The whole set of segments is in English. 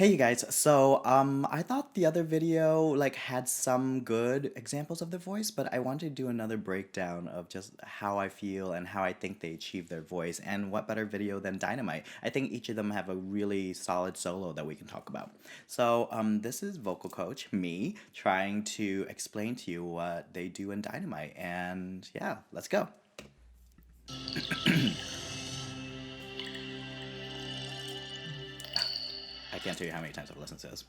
Hey you guys, so I thought the other video like had some good examples of their voice, but I wanted to do another breakdown of just how I feel and how I think they achieve their voice, and what better video than Dynamite. I think each of them have a really solid solo that we can talk about. So this is vocal coach, me, trying to explain to you what they do in Dynamite, and yeah, let's go. I can't tell you how many times I've listened to this.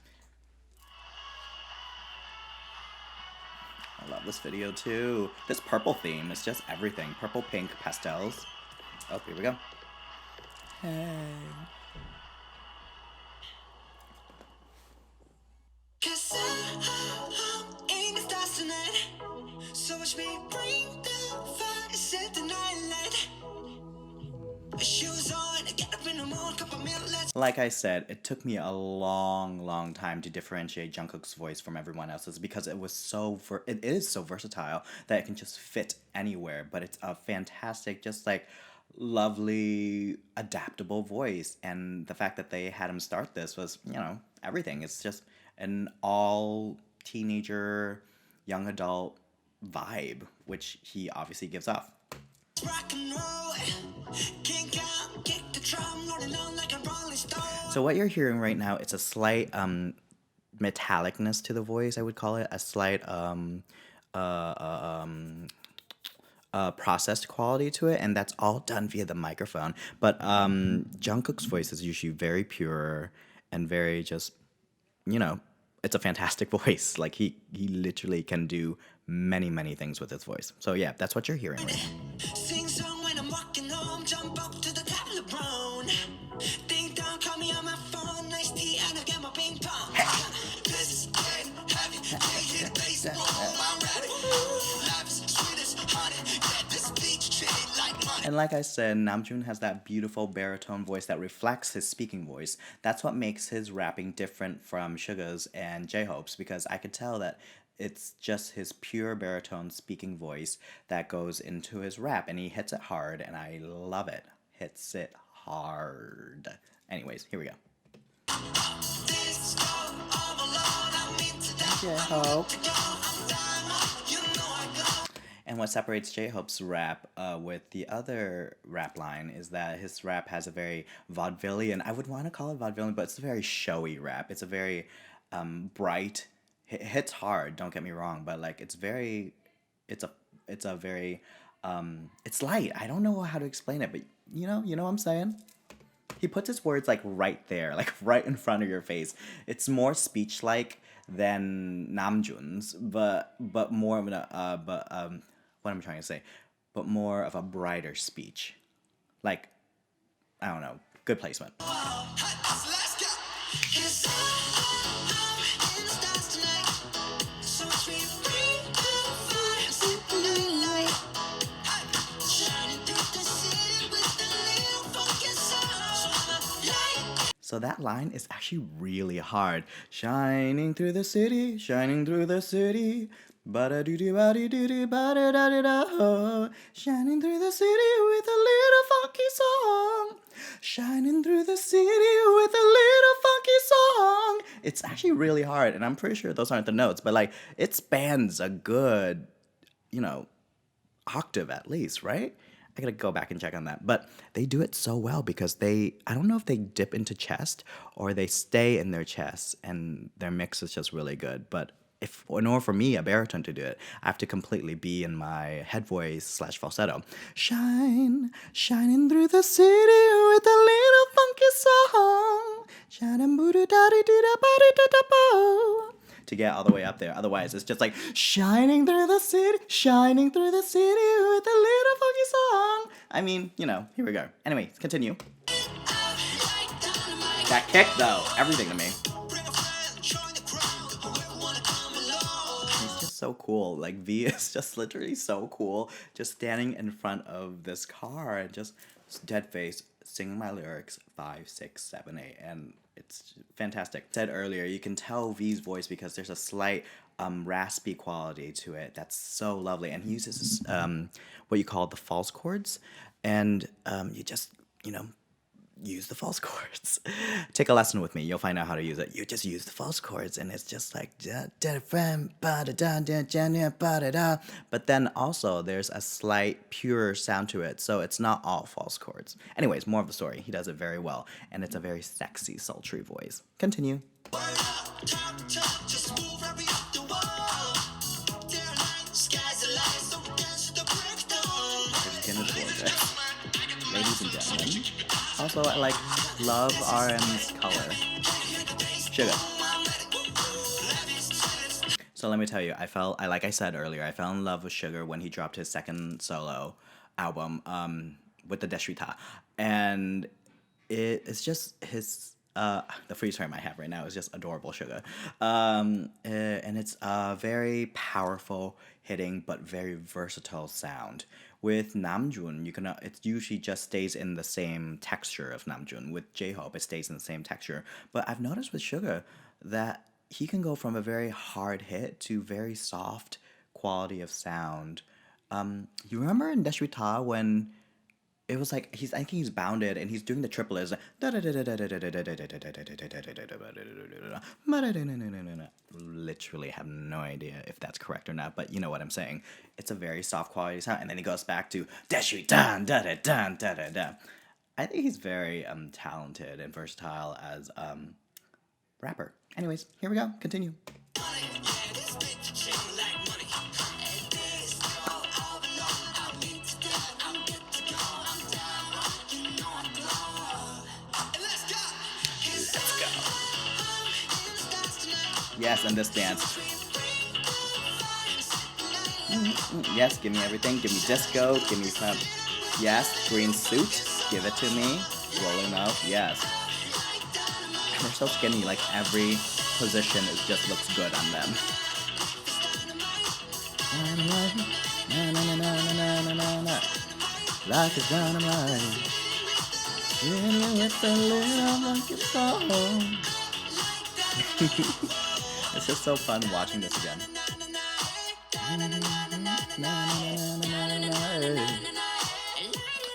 I love this video too. This purple theme is just everything. Purple, pink, pastels. Oh, here we go. Hey. Like I said, it took me a long time to differentiate Jungkook's voice from everyone else's because it is so versatile that it can just fit anywhere. But it's a fantastic, just like lovely, adaptable voice. And the fact that they had him start this was, everything. It's just an all teenager, young adult vibe, which he obviously gives off. So what you're hearing right now, it's a slight metallicness to the voice, I would call it. A slight uh, um, processed quality to it, and that's all done via the microphone. But Jungkook's voice is usually very pure and very just, it's a fantastic voice. Like he literally can do many things with his voice. So yeah, that's what you're hearing right now. Sing song when I'm walking home, jump up to the telephone. Ding dong, call me on my phone, nice tea and I get my ping pong. This is getting heavy, hit baseball, I'm ready. Life is sweet as honey, get this beach treated like money. And like I said, Namjoon has that beautiful baritone voice that reflects his speaking voice. That's what makes his rapping different from Suga's and J-Hope's, because I could tell that it's just his pure baritone speaking voice that goes into his rap, and he hits it hard, and I love it. Hits it hard. Anyways, here we go. J-Hope. And what separates J-Hope's rap with the other rap line is that his rap has a very vaudevillian, I would want to call it vaudevillian, but it's a very showy rap. It's a very bright, it hits hard, don't get me wrong, but like it's very, it's a very, it's light. I don't know how to explain it, but you know what I'm saying? He puts his words like right there, like right in front of your face. It's more speech-like than Namjoon's, but more of a what am I trying to say? But more of a brighter speech. Like, I don't know, good placement. So that line is actually really hard. Shining through the city, shining through the city. Ba-da-doo-doo-ba-dee-doo-doo, ba-da-da-dee-da-ho. Shining through the city with a little funky song. Shining through the city with a little funky song. It's actually really hard, and I'm pretty sure those aren't the notes, but like it spans a good, octave at least, right? I gotta go back and check on that. But they do it so well because I don't know if they dip into chest or they stay in their chest, and their mix is just really good. But in order for me, a baritone, to do it, I have to completely be in my head voice / falsetto. Shining through the city with a little funky song. Shining boo da da da da da da bo. To get all the way up there. Otherwise, it's just like shining through the city with a little funky song. I mean, here we go. Anyway, continue. That kick, though, everything to me. He's just so cool. Like, V is just literally so cool. Just standing in front of this car and just dead face singing my lyrics 5, 6, 7, 8, and it's fantastic. I said earlier, you can tell V's voice because there's a slight raspy quality to it that's so lovely, and he uses what you call the false chords, and you just use the false chords. Take a lesson with me. You'll find out how to use it. You just use the false chords, and it's just like but then also there's a slight pure sound to it, so it's not all false chords. Anyways, more of the story. He does it very well, and it's a very sexy, sultry voice. Continue. His skin is gorgeous. Ladies and gentlemen. Also, I like love RM's color. Sugar. So let me tell you, like I said earlier, I fell in love with Sugar when he dropped his second solo album, with the Deshwita. And it's just the freeze frame I have right now is just adorable, Sugar. And it's a very powerful, hitting, but very versatile sound. With Namjoon, it usually just stays in the same texture of Namjoon. With J-Hope, it stays in the same texture. But I've noticed with Sugar that he can go from a very hard hit to very soft quality of sound. You remember in Deshwita when it was like I think he's bounded and he's doing the triplets. Literally have no idea if that's correct or not, but you know what I'm saying. It's a very soft quality sound, and then he goes back to Deshwita da da da da da da. I think he's very talented and versatile as rapper. Anyways, here we go. Continue. Yes, and this dance. Yes, give me everything. Give me disco. Give me some. Yes, green suit. Give it to me. Rolling up. Yes. And they're so skinny. Like every position just looks good on them. Life is dynamite. With a little monkey song. It's just so fun watching this again.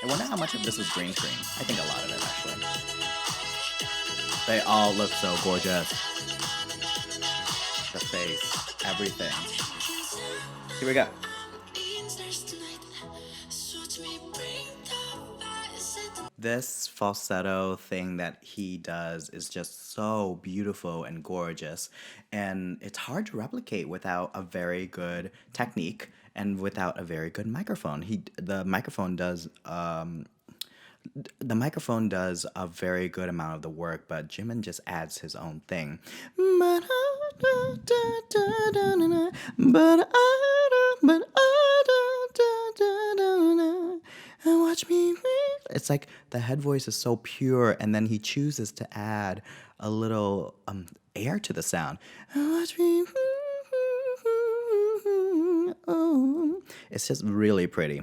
I wonder how much of this is green screen. I think a lot of it, actually. They all look so gorgeous. The face, everything. Here we go. This falsetto thing that he does is just so beautiful and gorgeous, and it's hard to replicate without a very good technique and without a very good microphone. The microphone does a very good amount of the work, but Jimin just adds his own thing. Watch me. It's like the head voice is so pure, and then he chooses to add a little air to the sound. Watch me. Oh, it's just really pretty.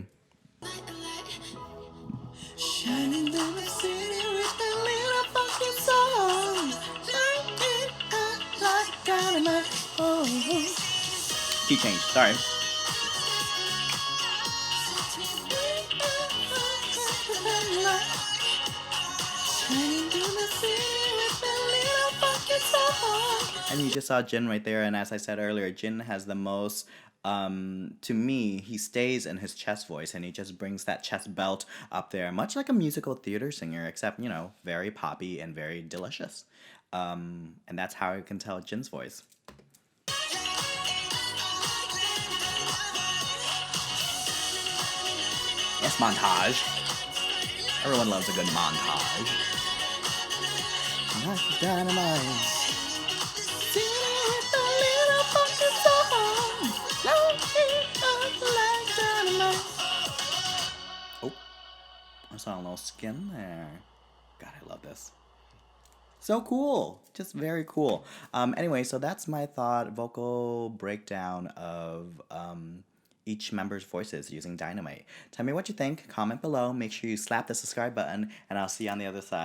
Shining down the city with a little fucking song. Light it up like dynamite. Oh. Key change. Sorry. And you just saw Jin right there, and as I said earlier, Jin has the most, to me, he stays in his chest voice, and he just brings that chest belt up there, much like a musical theater singer, except, very poppy and very delicious. And that's how I can tell Jin's voice. Yes, montage. Everyone loves a good montage. Dynamite. Oh, I saw a little skin there. God, I love this. So cool. Just very cool. Anyway, so that's my vocal breakdown of each member's voices using Dynamite. Tell me what you think. Comment below. Make sure you slap the subscribe button, and I'll see you on the other side.